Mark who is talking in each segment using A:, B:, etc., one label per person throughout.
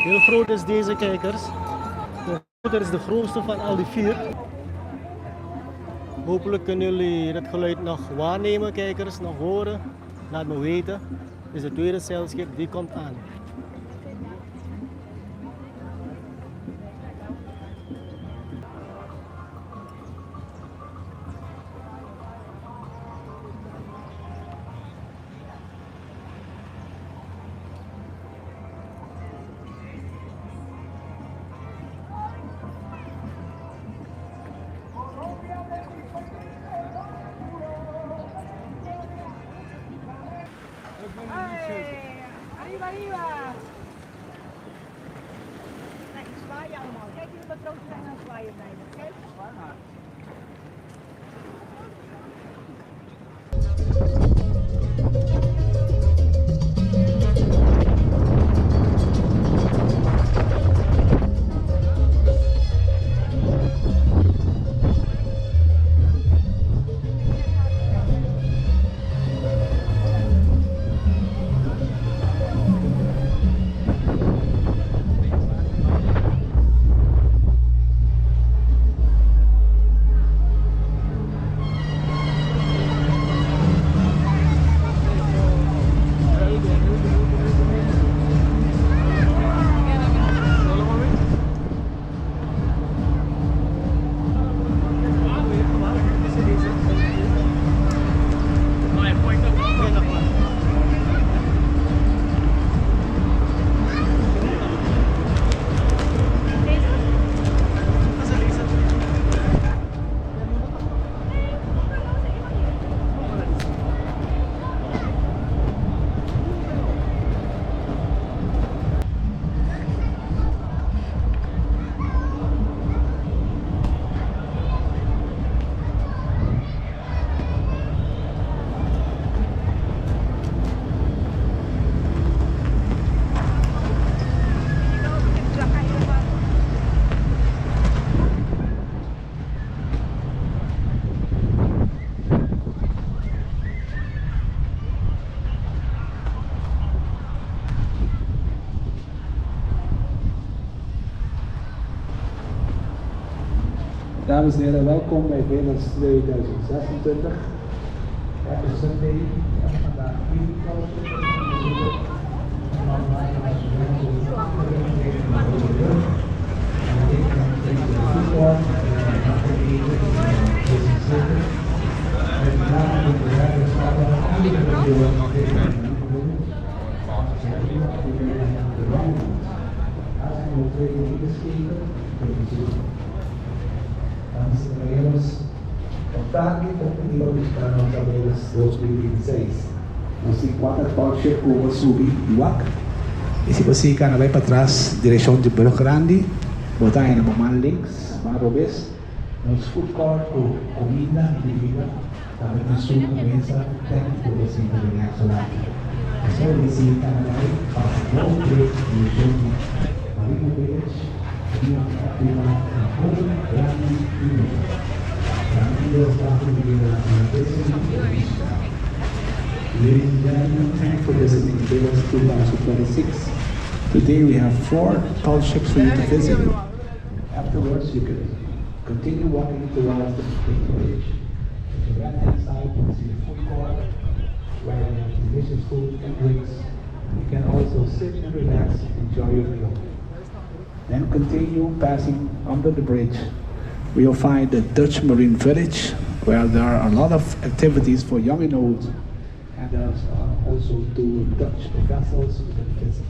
A: Heel groot is deze, kijkers. De router is de grootste van al die 4. Hopelijk kunnen jullie het geluid nog waarnemen, kijkers, nog horen. Laat me weten. Dit is het tweede zeilschip, die komt aan.
B: Arriba, arriba! Nee, ik zwaai je allemaal. Kijk, jullie matrozen zijn aan het zwaaien bij me. Kijk, zwaai maar.
C: Dames en heren, welkom bij Willemstad 2026. Happy Sunday. Vandaag 4 tarde objetivo para nossa vez 2026. Nós temos 4 Tall Ships Curacao subir Iwak. E se você quer vai para trás, direção de Belo Grande, botar aí na mão links, Marobes, nos food court, comida e bebida, também no sul, mesa, técnico, você poderia falar. É só você quer vai para o break, direção de Marino Village, e Ladies and gentlemen, thank you for visiting Vegas 2026. Today we have 4 tall ships for you to visit. Afterwards, you can continue walking towards the bridge. On the right-hand side, you can see the food court where you have delicious food and drinks. You can also sit and relax, enjoy your meal. Then continue passing under the bridge. We'll find the Dutch Marine Village, where there are a lot of activities for young and old, and there are also 2 Dutch vessels you can visit.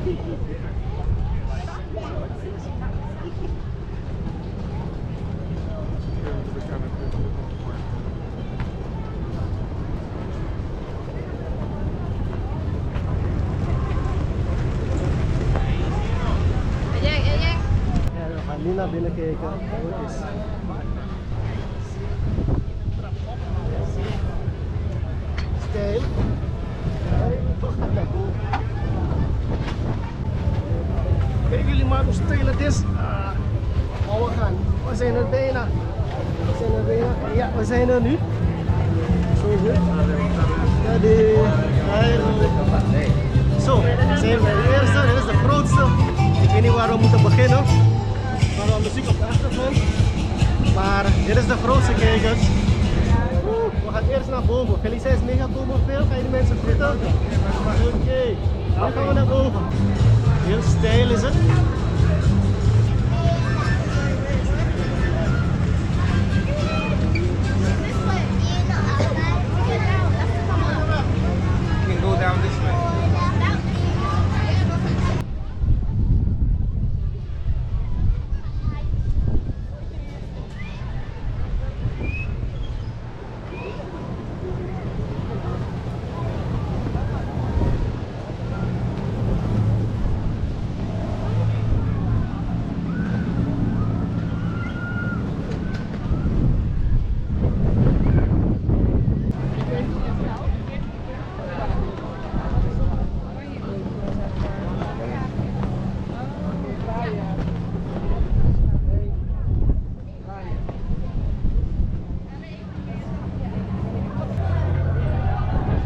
A: Ja, we gaan nu naar binnen kijken hoe het is. Stijl. Kijken jullie maar hoe stijl het is. Maar we gaan. We zijn er bijna. We zijn er bijna. Ja, we zijn er nu. Zo goed. Ja, zo, we zijn bij de eerste. Dit is de grootste. Ik weet niet waar we moeten beginnen. We gaan muziek op de achtergrond. Maar dit is de grootste, kijkers. We gaan eerst naar boven. Felicia is mega komen veel. Ga je de mensen groeten? Oké, dan gaan we naar boven. Heel stijl is het.
D: You can go down this way.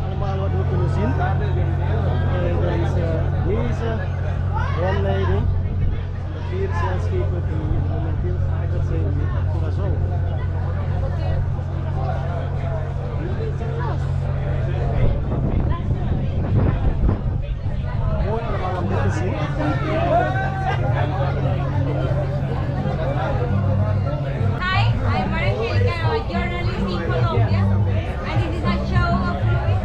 A: Allemaal wat we kunnen zien. Deze rondleiding. De 4 zeilschepen die momenteel geankerd zijn in Curaçao. Mooi allemaal om dit te zien.
E: Hi, I'm Maritime, I'm a journalist in Colombia, and this is a show of cruise.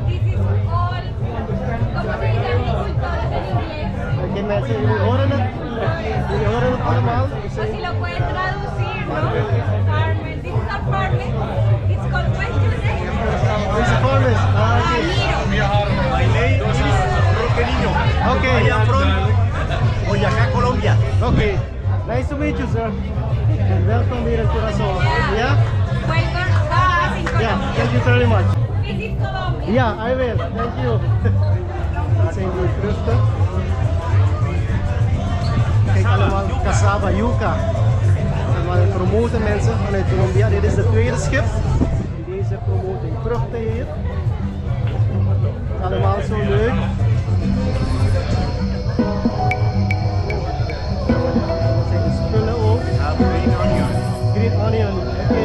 E: This is all, ¿cómo se dice agricultores en inglés?
A: Oké mensen, jullie horen het? Jullie horen het allemaal?
E: O si lo pueden traducir, ¿no? Farmer, this is a farmer. It's called question.
A: Deze farmers. Oké.
F: My name is Roque Niño.
A: Oké.
F: I am from Boyacá, Colombia.
A: Oké. Nice to meet you, sir. And welcome here in Curaçao. Yeah?
E: Welcome, guys, in
A: Yeah,
E: Colombia.
A: thank you very much.
E: Visit Colombia.
A: Yeah, I will. Thank you. Dat zijn die vruchten. Kijk allemaal cassava, yuca. Allemaal promoten mensen vanuit Colombia. Dit is de tweede schip. En deze promoten vruchten hier. Allemaal zo leuk. Dat zijn de spullen ook. Green onion. Oké.